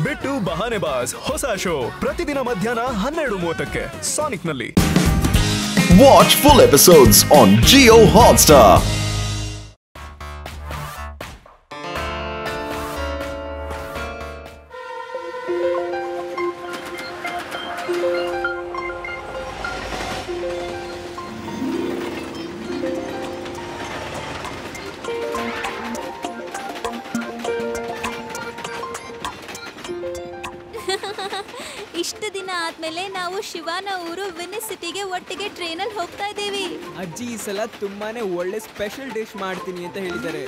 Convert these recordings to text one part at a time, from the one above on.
ಬಿಟ್ಟು ಬಹಾನೆ ಬಾಸ್ ಹೊಸ ಶೋ ಪ್ರತಿದಿನ ಮಧ್ಯಾಹ್ನ 12:30ಕ್ಕೆ ಸಾನಿಕ್ ನಲ್ಲಿ. Watch full episodes on Jio Hotstar. ಇಷ್ಟು ದಿನ ಆದ್ಮೇಲೆ ನಾವು ಶಿವಾನ ಊರು ವಿನಿಸ್ ಸಿಟಿಗೆ ಒಟ್ಟಿಗೆ ಟ್ರೈನಲ್ಲಿ ಹೋಗ್ತಾ ಇದ್ದೀವಿ. ಅಜ್ಜಿ ಈ ಸಲ ತುಂಬಾನೇ ಒಳ್ಳೆ ಸ್ಪೆಷಲ್ ಡಿಶ್ ಮಾಡ್ತೀನಿ ಅಂತ ಹೇಳಿದ್ದಾರೆ.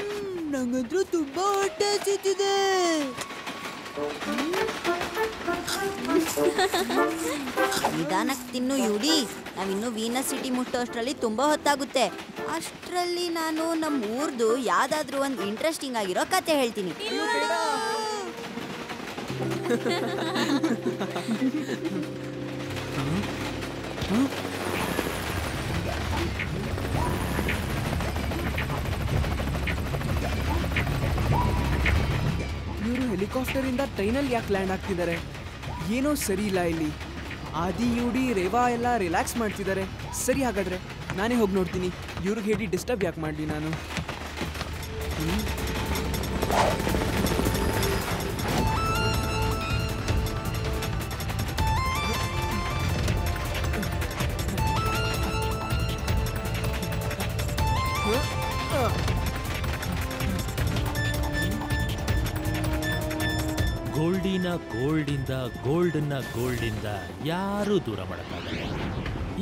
ನಂಗಂತೂ ತುಂಬಾ ಹೊಟ್ಟೆ ಹಸಿತಿದೆ. ನಿಧಾನಕ್ಕೆ ತಿನ್ನು ಯುಡಿ, ನಾವಿನ್ನು ವೀನಸ್ ಸಿಟಿ ಮುಟ್ಟೋಷ್ಟರಲ್ಲಿ ತುಂಬಾ ಹೊತ್ತಾಗುತ್ತೆ. ಅಷ್ಟರಲ್ಲಿ ನಾನು ನಮ್ಮ ಊರ್ದು ಯಾವ್ದಾದ್ರು ಒಂದು ಇಂಟ್ರೆಸ್ಟಿಂಗ್ ಆಗಿರೋ ಕತೆ ಹೇಳ್ತೀನಿ. ಇವರು ಹೆಲಿಕಾಪ್ಟರ್ ಇಂದ ಟ್ರೈನಲ್ಲಿ ಯಾಕೆ ಲ್ಯಾಂಡ್ ಆಗ್ತಿದ್ದಾರೆ? ಏನೋ ಸರಿ ಇಲ್ಲ ಇಲ್ಲಿ. ಆದಿ ಯುಡಿ ರೇವಾ ಎಲ್ಲ ರಿಲ್ಯಾಕ್ಸ್ ಮಾಡ್ತಿದ್ದಾರೆ. ಸರಿ, ಹಾಗಾದ್ರೆ ನಾನೇ ಹೋಗಿ ನೋಡ್ತೀನಿ. ಇವ್ರಿಗೆ ಹೇಳಿ ಡಿಸ್ಟರ್ಬ್ ಯಾಕೆ ಮಾಡಲಿ ನಾನು. ಗೋಲ್ಡಿನ ಗೋಲ್ಡಿಂದ ಗೋಲ್ಡಿಂದ ಯಾರೂ ದೂರ ಮಾಡೋಕ್ಕಾಗಲ್ಲ.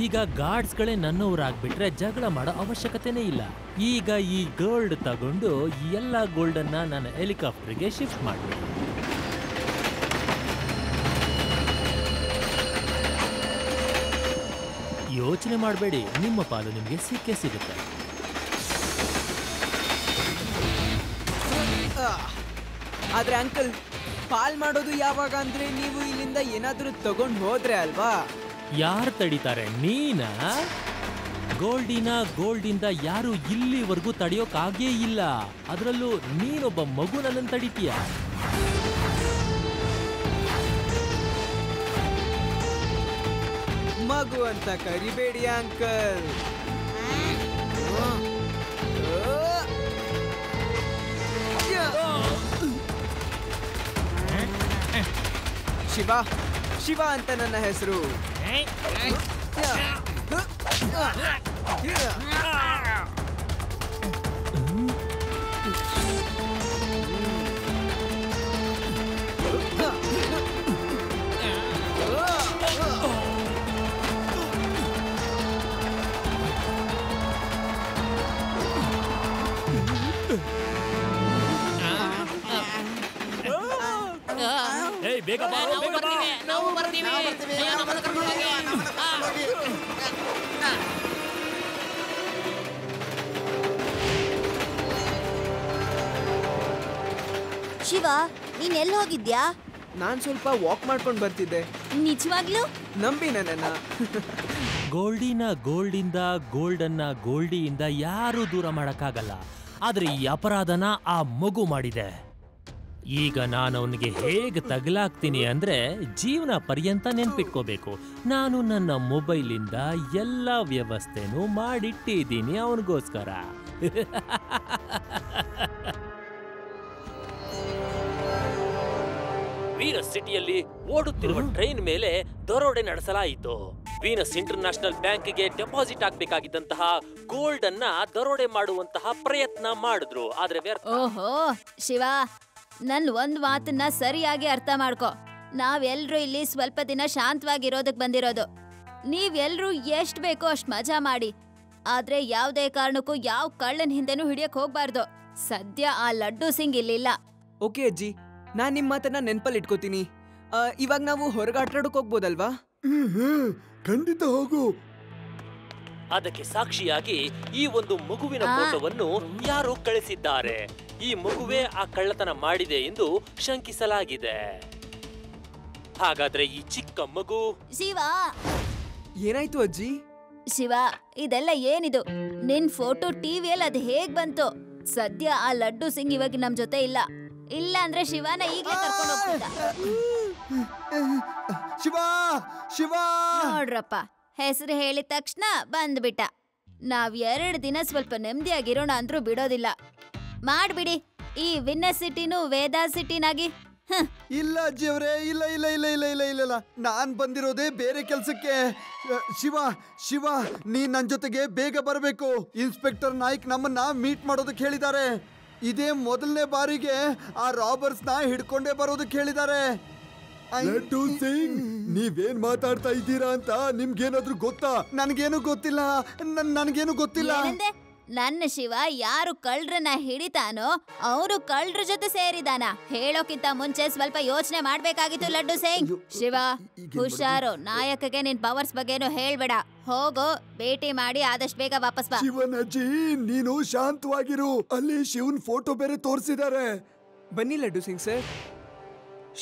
ಈಗ ಗಾರ್ಡ್ಸ್ಗಳೇ ನನ್ನವರಾಗ್ಬಿಟ್ರೆ ಜಗಳ ಮಾಡೋ ಅವಶ್ಯಕತೆನೇ ಇಲ್ಲ. ಈಗ ಈ ಗೋಲ್ಡ್ ತಗೊಂಡು ಎಲ್ಲ ಗೋಲ್ಡನ್ನ ನನ್ನ ಹೆಲಿಕಾಪ್ಟರ್ಗೆ ಶಿಫ್ಟ್ ಮಾಡಬೇಕು. ಯೋಚನೆ ಮಾಡಬೇಡಿ, ನಿಮ್ಮ ಪಾಲು ನಿಮಗೆ ಸಿಕ್ಕೇ ಸಿಗುತ್ತೆ. ಆದ್ರೆ ಅಂಕಲ್, ಪಾಲ್ ಮಾಡೋದು ಯಾವಾಗ ಅಂದ್ರೆ ನೀವು ಇಲ್ಲಿಂದ ಏನಾದ್ರೂ ತಗೊಂಡು ಹೋದ್ರೆ ಅಲ್ವಾ? ಯಾರು ತಡೀತಾರೆ? ನೀನಾ? ಗೋಲ್ಡಿಂದ ಯಾರು ಇಲ್ಲಿವರೆಗೂ ತಡೆಯೋಕ್ಕಾಗೇ ಇಲ್ಲ. ಅದರಲ್ಲೂ ನೀನೊಬ್ಬ ಮಗು ನನ್ನನ್ನು ತಡಿತೀಯ. ಮಗು ಅಂತ ಕರಿಬೇಡಿ ಅಂಕಲ್. ಶಿವ ಅಂತ ನನ್ನ ಹೆಸರು. ಬೇಗ ಬಾ, ಬೇಗ ಬಾ. ನಾವು ಬರ್ತೀವಿ. ಶಿವ, ನೀನ್ ಎಲ್ಲಿ ಹೋಗಿದ್ಯಾ? ನಾನ್ ಸ್ವಲ್ಪ ವಾಕ್ ಮಾಡ್ಕೊಂಡು ಬರ್ತಿದ್ದೆ. ನಿಜವಾಗ್ಲೂ? ನಂಬಿ ನನ್ನನ್ನ. ಗೋಲ್ಡಿಂದ ಗೋಲ್ಡಿಯಿಂದ ಯಾರೂ ದೂರ ಮಾಡಕ್ಕಾಗಲ್ಲ. ಆದ್ರೆ ಈ ಅಪರಾಧನ ಆ ಮಗು ಮಾಡಿದೆ. ಈಗ ನಾನು ಅವನಿಗೆ ಹೇಗೆ ತಗಲಾಗ್ತೀನಿ ಅಂದ್ರೆ ಜೀವನ ಪರ್ಯಂತ ನೆನ್ಪಿಟ್ಕೋಬೇಕು. ನಾನು ನನ್ನ ಮೊಬೈಲಿಂದ ಎಲ್ಲ ವ್ಯವಸ್ಥೆನೂ ಮಾಡಿಟ್ಟಿದ್ದೀನಿ ಅವನಿಗೋಸ್ಕರ. ವೀನಸ್ ಸಿಟಿಯಲ್ಲಿ ಓಡುತ್ತಿರುವ ಟ್ರೈನ್ ಮೇಲೆ ದರೋಡೆ ನಡೆಸಲಾಯಿತು. ವೀನಸ್ ಇಂಟರ್ನ್ಯಾಷನಲ್ ಬ್ಯಾಂಕ್ಗೆ ಡೆಪಾಸಿಟ್ ಆಗ್ಬೇಕಾಗಿದ್ದಂತಹ ಗೋಲ್ಡ್ ಅನ್ನ ದರೋಡೆ ಮಾಡುವಂತಹ ಪ್ರಯತ್ನ ಮಾಡಿದ್ರು. ಆದ್ರೆ ಓಹೋ ಶಿವ, ನನ್ ಒಂದ್ ಮಾತನ್ನ ಸರಿಯಾಗಿ ಅರ್ಥ ಮಾಡ್ಕೊ. ನಾವೆಲ್ರೂ ಇಲ್ಲಿ ಸ್ವಲ್ಪ ದಿನ ಶಾಂತವಾಗಿರೋದಕ್ ಬಂದಿರೋದು. ನೀವೆಲ್ರೂ ಎಷ್ಟ್ ಬೇಕೋ ಅಷ್ಟ್ ಮಜಾ ಮಾಡಿ. ಆದ್ರೆ ಯಾವ್ದೇ ಕಾರಣಕ್ಕೂ ಯಾವ ಕಳ್ಳನ್ ಹಿಂದೆನೂ ಹಿಡಿಯಕ್ ಹೋಗ್ಬಾರ್ದು. ಸದ್ಯ ಆ ಲಡ್ಡು ಸಿಂಗ್ ಇಲ್ಲಿಲ್ಲ. ಓಕೆ ಅಜ್ಜಿ, ನಾನ್ ನಿಮ್ ಮಾತನ್ನ ನೆನ್ಪಲ್ಲಿ ಇಟ್ಕೋತೀನಿ. ಇವಾಗ ನಾವು ಹೊರಗೆ ಆಟಾಡಕ್ ಹೋಗ್ಬೋದಲ್ವಾ? ಖಂಡಿತ ಹೋಗು. ಅದಕ್ಕೆ ಸಾಕ್ಷಿಯಾಗಿ ಈ ಒಂದು ಮಗುವಿನ ಫೋಟೋವನ್ನು ಯಾರೋ ಕಳಿಸಿದ್ದಾರೆ. ಈ ಮಗುವೇ ಆ ಕಳ್ಳತನ ಮಾಡಿದೆ ಎಂದು ಶಂಕಿಸಲಾಗಿದೆ. ಹಾಗಾದ್ರೆ ಈ ಚಿಕ್ಕ ಮಗು ಶಿವ, ಏನಾಯ್ತು ಅಜ್ಜಿ? ಶಿವ, ಇದೆಲ್ಲ ಏನಿದು? ನಿನ್ ಫೋಟೋ ಟಿವಿಯಲ್ಲಿ ಅದ್ ಹೇಗ್ ಬಂತು? ಸದ್ಯ ಆ ಲಡ್ಡು ಸಿಂಗ್ ಇವಾಗ ನಮ್ ಜೊತೆ ಇಲ್ಲ. ಇಲ್ಲ ಅಂದ್ರೆ ಶಿವನ ಈಗಲೇ ಕರ್ಕೊಂಡು ಹೋಗ್ತಿದ್ದ. ಶಿವ ಶಿವ ನೋಡ್ರಪ್ಪ, ಹೆಸರು ಹೇಳಿದ ತಕ್ಷಣ ಬಂದ್ಬಿಟ್ಟ. ನಾವ್ 2 ದಿನ ಸ್ವಲ್ಪ ನೆಮ್ಮದಿಯಾಗಿರೋಣ ಅಂದ್ರೂ ಬಿಡೋದಿಲ್ಲ. ಮಾಡ್ಬಿಡಿ ಈ ವಿನ್ನರ್ ಸಿಟಿನೂ ವೇದಾ ಸಿಟಿನಾಗಿ. ಇಲ್ಲ ಅಜ್ಜಿ ಅವರೇ, ಇಲ್ಲ ಇಲ್ಲ ಇಲ್ಲ ಇಲ್ಲ ಇಲ್ಲ ಇಲ್ಲ ಇಲ್ಲ, ನಾನ್ ಬಂದಿರೋದೇ ಬೇರೆ ಕೆಲ್ಸಕ್ಕೆ. ಶಿವ ಶಿವ, ನೀನ್ ನನ್ ಜೊತೆಗೆ ಬೇಗ ಬರಬೇಕು. ಇನ್ಸ್ಪೆಕ್ಟರ್ ನಾಯ್ಕ್ ನಮ್ಮನ್ನ ಮೀಟ್ ಮಾಡೋದಕ್ಕೆ ಹೇಳಿದ್ದಾರೆ. ಇದೇ ಮೊದಲನೇ ಬಾರಿಗೆ ಆ ರಾಬರ್ಸ್ ನ ಹಿಡ್ಕೊಂಡೇ ಬರೋದಕ್ಕೆ ಹೇಳಿದ್ದಾರೆ. ಲಡ್ಡು ಸಿಂಗ್, ನೀವೇನ್ ಮಾತಾಡ್ತಾ ಇದ್ದೀರಾ ಅಂತ ನಿಮ್ಗೇನಾದ್ರೂ ಗೊತ್ತಾ? ನನ್ಗೇನು ಗೊತ್ತಿಲ್ಲ, ನನ್ಗೇನು ಗೊತ್ತಿಲ್ಲ. ಏನಂದೆ? ನನ್ನ ಶಿವ ಯಾರು ಕಳ್ರನ್ನ ಹಿಡಿತಾನೋ ಅವರು ಕಳ್ರ ಜೊತೆ ಸೇರಿದಾನ. ಹೇಳೋಕ್ಕಿಂತ ಮುಂಚೆ ಸ್ವಲ್ಪ ಯೋಚನೆ ಮಾಡ್ಬೇಕಾಗಿತ್ತು ಲಡ್ಡು ಸಿಂಗ್. ಶಿವ ಹುಷಾರು, ನಾಯಕಗೆ ನಿನ್ ಪವರ್ಸ್ ಬಗ್ಗೆನೂ ಹೇಳ್ಬೇಡ. ಹೋಗೋ, ಭೇಟಿ ಮಾಡಿ ಆದಷ್ಟು ಬೇಗ ವಾಪಸ್ ಬಾ. ಶಿವನ್ ಅಜ್ಜಿ, ನೀನು ಶಾಂತವಾಗಿರು. ಅಲ್ಲಿ ಶಿವನ್ ಫೋಟೋ ಬೇರೆ ತೋರಿಸಿದ್ದಾರೆ. ಬನ್ನಿ ಲಡ್ಡು ಸಿಂಗ್ ಸರ್.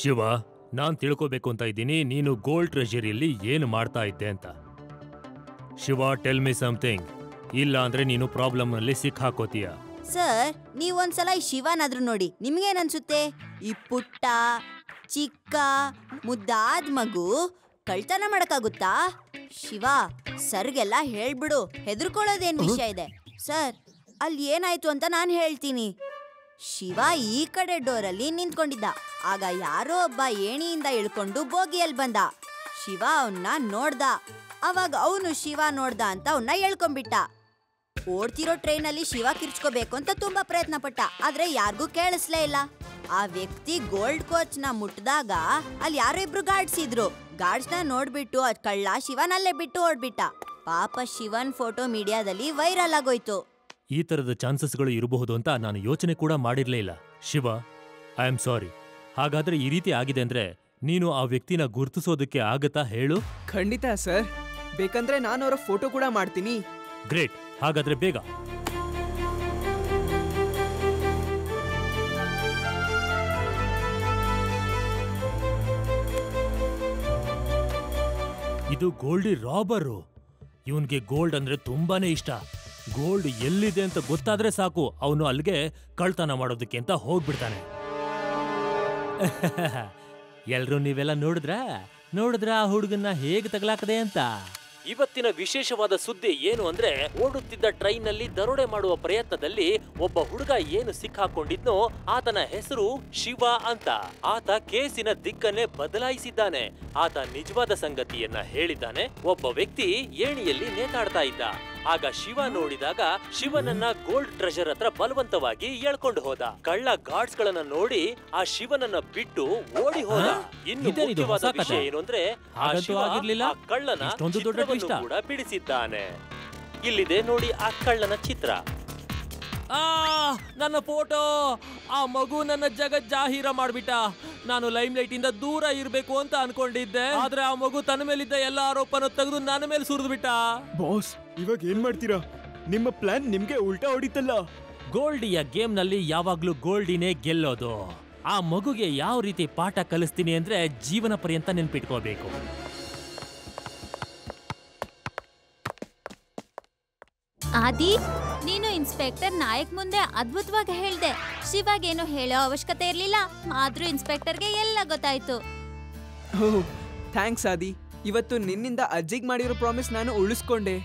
ಶಿವ, ನಾನ್ ತಿಳ್ಕೋಬೇಕು ಅಂತ ಇದ್ದೀನಿ, ನೀನು ಗೋಲ್ಡ್ ಟ್ರೆಜರಿಯಲ್ಲಿ ಏನು ಮಾಡ್ತಾ ಇದ್ದೆ ಅಂತ. Shiva, tell me something. ಇಲ್ಲ ಅಂದ್ರೆ ನೀನು ಪ್ರಾಬ್ಲಮ್ ನಲ್ಲಿ ಸಿಕ್ಕಾಕೋತೀಯ. ಸರ್, ನೀವೊಂದ್ಸಲ ಈ ಶಿವನಾದ್ರೂ ನೋಡಿ, ನಿಮ್ಗೇನನ್ಸುತ್ತೆ? ಈ ಪುಟ್ಟ ಚಿಕ್ಕ ಮುದ್ದಾದ ಮಗು ಕಳ್ತನ ಮಾಡಕ್ಕಾಗುತ್ತಾ? ಶಿವ, ಸರ್ಗೆಲ್ಲ ಹೇಳ್ಬಿಡು, ಹೆದರ್ಕೊಳ್ಳೋದೇನ್ ವಿಷಯ ಇದೆ. ಸರ್, ಅಲ್ಲಿ ಏನಾಯ್ತು ಅಂತ ನಾನು ಹೇಳ್ತೀನಿ. ಶಿವ ಈ ಕಡೆ ಡೋರಲ್ಲಿ ನಿಂತ್ಕೊಂಡಿದ್ದ. ಆಗ ಯಾರೋ ಒಬ್ಬ ಏಣಿಯಿಂದ ಇಳ್ಕೊಂಡು ಬೋಗಿಯಲ್ಲಿ ಬಂದ. ಶಿವ ಅವನ್ನ ನೋಡ್ದ. ಅವಾಗ ಅವನು ಶಿವ ನೋಡ್ದ ಅಂತ ಅವನ್ನ ಎಳ್ಕೊಂಡ್ಬಿಟ್ಟ. ಓಡ್ತಿರೋ ಟ್ರೈನಲ್ಲಿ ಶಿವ ಕಿರ್ಚ್ಕೋಬೇಕು ಅಂತ ತುಂಬಾ ಪ್ರಯತ್ನ ಪಟ್ಟ, ಆದ್ರೆ ಯಾರಿಗೂ ಕೇಳಿಸ್ಲೇ ಇಲ್ಲ. ಆ ವ್ಯಕ್ತಿ ಗೋಲ್ಡ್ ಕೋಚ್ ನ ಮುಟ್ಟಿದಾಗ ಅಲ್ಲಿ ಯಾರೋ ಇಬ್ರು ಗಾರ್ಡ್ಸ್ ಇದ್ರು. ಗಾರ್ಡ್ಸ್ ನ ನೋಡ್ಬಿಟ್ಟು ಅದ್ ಕಳ್ಳ ಶಿವನಲ್ಲೇ ಬಿಟ್ಟು ಓಡ್ಬಿಟ್ಟ. ಪಾಪ ಶಿವನ್ ಫೋಟೋ ಮೀಡಿಯಾದಲ್ಲಿ ವೈರಲ್ ಆಗೋಯ್ತು. ಈ ತರದ ಚಾನ್ಸಸ್ಗಳು ಇರಬಹುದು ಅಂತ ನಾನು ಯೋಚನೆ ಕೂಡ ಮಾಡಿರ್ಲೇ ಇಲ್ಲ. Shiva, I am sorry. ಹಾಗಾದ್ರೆ ಈ ರೀತಿ ಆಗಿದೆ ಅಂದ್ರೆ ನೀನು ಆ ವ್ಯಕ್ತಿನ ಗುರ್ತಿಸೋದಕ್ಕೆ ಆಗತ್ತಾ ಹೇಳು? ಖಂಡಿತ ಸರ್, ಬೇಕಂದ್ರೆ ನಾನು ಅವರ ಫೋಟೋ ಕೂಡ ಮಾಡ್ತೀನಿ. ಗ್ರೇಟ್, ಹಾಗಾದ್ರೆ ಬೇಗ. ಇದು ಗೋಲ್ಡಿ ರಾಬರು. ಇವನ್ಗೆ ಗೋಲ್ಡ್ ಅಂದ್ರೆ ತುಂಬಾನೇ ಇಷ್ಟ. ಗೋಲ್ಡ್ ಎಲ್ಲಿದೆ ಅಂತ ಗೊತ್ತಾದ್ರೆ ಸಾಕು, ಅವನು ಅಲ್ಲಿಗೆ ಕಳ್ತನ ಮಾಡೋದಕ್ಕೆ ಅಂತ ಹೋಗ್ಬಿಡ್ತಾನೆ. ಎಲ್ರೂ ನೀವೆಲ್ಲ ನೋಡಿದ್ರ ಆ ಹುಡುಗನ್ನ ಹೇಗೆ ತಗಲಾಕದೆ ಅಂತ. ಇವತ್ತಿನ ವಿಶೇಷವಾದ ಸುದ್ದಿ ಏನು ಅಂದ್ರೆ, ಓಡುತ್ತಿದ್ದ ಟ್ರೈನ್ ನಲ್ಲಿ ದರೋಡೆ ಮಾಡುವ ಪ್ರಯತ್ನದಲ್ಲಿ ಒಬ್ಬ ಹುಡುಗ ಏನು ಸಿಕ್ಕಾಕೊಂಡಿದ್ನೋ ಆತನ ಹೆಸರು ಶಿವ ಅಂತ. ಆತ ಕೇಸಿನ ದಿಕ್ಕನ್ನೇ ಬದಲಾಯಿಸಿದ್ದಾನೆ. ಆತ ನಿಜವಾದ ಸಂಗತಿಯನ್ನ ಹೇಳಿದ್ದಾನೆ. ಒಬ್ಬ ವ್ಯಕ್ತಿ ಏಣಿಯಲ್ಲಿ ನೇತಾಡ್ತಾ ಇದ್ದ. ಆಗ ಶಿವ ನೋಡಿದಾಗ ಶಿವನನ್ನ ಗೋಲ್ಡ್ ಟ್ರೆಜರ್ ಹತ್ರ ಬಲವಂತವಾಗಿ ಎಳ್ಕೊಂಡು ಹೋದ. ಕಳ್ಳ ಗಾರ್ಡ್ಸ್ ಗಳನ್ನ ನೋಡಿ ಆ ಶಿವನನ್ನ ಬಿಟ್ಟು ಓಡಿ ಹೋದ. ಇನ್ನು ಮುಖ್ಯವಾದ ವಿಷಯ ಏನು ಅಂದ್ರೆ, ಆ ಶಿವ ಆ ಕಳ್ಳನ ಚಿತ್ರವನ್ನು ಕೂಡ ಬಿಡಿಸಿದ್ದಾನೆ. ಇಲ್ಲಿದೆ ನೋಡಿ ಆ ಕಳ್ಳನ ಚಿತ್ರ. ನನ್ನ ಫೋಟೋ. ಆ ಮಗು ನನ್ನ ಜಗತ್ ಜಾಹೀರ ಮಾಡ್ಬಿಟ್ಟ. ನಾನು ಲೈಮ್ ಲೈಟ್ ಇಂದ ದೂರ ಇರ್ಬೇಕು ಅಂತ ಅನ್ಕೊಂಡಿದ್ದೆ, ಆದ್ರೆ ಆ ಮಗು ತನ್ನ ಮೇಲಿದ್ದ ಎಲ್ಲ ಆರೋಪನ ತೆಗೆದು ನನ್ನ ಮೇಲೆ ಸುರಿದು ಬಿಟ್ಟ. ಬಾಸ್, ಇವಾಗ ಏನ್ ಮಾಡ್ತೀರಾ? ನಿಮ್ಮ ಪ್ಲಾನ್ ನಿಮ್ಗೆ ಉಲ್ಟಾ ಹೊಡಿತಲ್ಲ. ಗೋಲ್ಡಿಯ ಗೇಮ್ ನಲ್ಲಿ ಯಾವಾಗ್ಲೂ ಗೋಲ್ಡಿನೇ ಗೆಲ್ಲೋದು. ಆ ಮಗುಗೆ ಯಾವ ರೀತಿ ಪಾಠ ಕಲಿಸ್ತೀನಿ ಅಂದ್ರೆ ಜೀವನ ಪರ್ಯಂತ ನೆನ್ಪಿಟ್ಕೋಬೇಕು. ಆದಿ, ನೀನು ಇನ್ಸ್ಪೆಕ್ಟರ್ ನಾಯಕ್ ಮುಂದೆ ಅದ್ಭುತವಾಗಿ ಹೇಳ್ದೆ. ಶಿವಾಗೇನು ಹೇಳೋ ಅವಶ್ಯಕತೆ ಇರ್ಲಿಲ್ಲ, ಆದ್ರೂ ಇನ್ಸ್ಪೆಕ್ಟರ್ಗೆ ಎಲ್ಲ ಗೊತ್ತಾಯ್ತು. ಥ್ಯಾಂಕ್ಸ್ ಆದಿ. ಇವತ್ತು ನಿನ್ನಿಂದ ಅಜ್ಜಿಗ್ ಮಾಡಿರೋ ಪ್ರಾಮಿಸ್ ನಾನು ಉಳಿಸ್ಕೊಂಡೆ.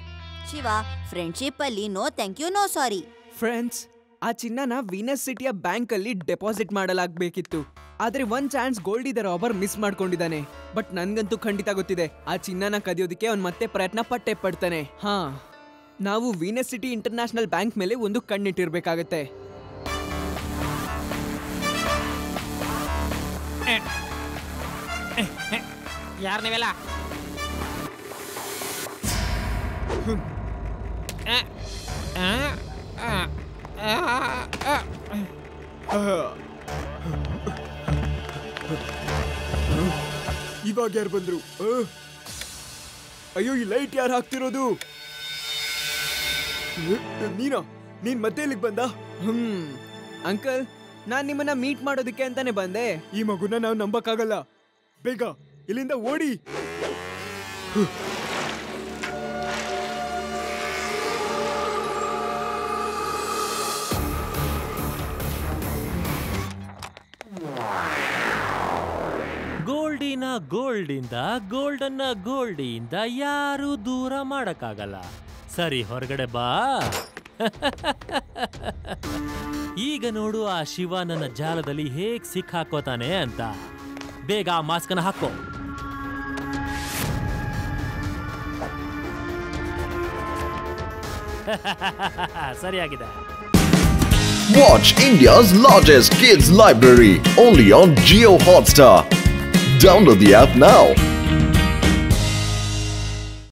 ಶಿವ, ಫ್ರೆಂಡ್ಶಿಪ್ ಅಲ್ಲಿ no thank you, no sorry. Friends, ಆ ಚಿನ್ನನ ವೀನಸ್ ಸಿಟಿಯ ಬ್ಯಾಂಕ್ ಅಲ್ಲಿ ಡೆಪಾಸಿಟ್ ಮಾಡಲಾಗಬೇಕಿತ್ತು. ಆದ್ರೆ ಒಂದ್ chance Goldie the robber miss ಮಾಡ್ಕೊಂಡಿದ್ದಾನೆ. ಬಟ್ ನನ್ಗಂತೂ ಖಂಡಿತ ಗೊತ್ತಿದೆ, ಆ ಚಿನ್ನನ ಕದಿಯೋದಕ್ಕೆ ಅವ್ನ್ ಮತ್ತೆ ಪ್ರಯತ್ನ ಪಟ್ಟೆ ಪಡ್ತಾನೆ. ನಾವು ವೀನಸ್ ಸಿಟಿ ಇಂಟರ್ನ್ಯಾಷನಲ್ ಬ್ಯಾಂಕ್ ಮೇಲೆ ಒಂದು ಕಣ್ಣಿಟ್ಟಿರ್ಬೇಕಾಗತ್ತೆ. ಯಾರ್ ನೀವೆಲ್ಲ? ಇವಾಗ ಯಾರು ಬಂದ್ರು? ಅಯ್ಯೋ, ಈ ಲೈಟ್ ಯಾರು ಹಾಕ್ತಿರೋದು? ನೀನ್ ಮತ್ತೆ ಇಲ್ಲಿಗೆ ಬಂದ? ಅಂಕಲ್, ನಾನ್ ನಿಮ್ಮನ್ನ ಮೀಟ್ ಮಾಡೋದಕ್ಕೆ ಅಂತಾನೆ ಬಂದೆ. ಈ ಮಗುನ ನಾವು ನಂಬಕ್ಕಾಗಲ್ಲ. ಬೇಗ ಇಲ್ಲಿಂದ ಓಡಿ. ಗೋಲ್ಡಿಂದ ಗೋಲ್ಡಿಯಿಂದ ಯಾರು ದೂರ ಮಾಡಕ್ಕಾಗಲ್ಲ. ಸರಿ, ಹೊರಗಡೆ ಬಾ. ಈಗ ನೋಡು ಆ ಶಿವ ನನ್ನ ಜಾಲದಲ್ಲಿ ಹೇಗ್ ಸಿಕ್ಕಾಕೋತಾನೆ ಅಂತ. ಬೇಗ ಆ ಮಾಸ್ಕನ್ನ ಹಾಕೋ. ಸರಿಯಾಗಿದೆ. Watch India's largest kids library only on Jio Hotstar. Download the app now.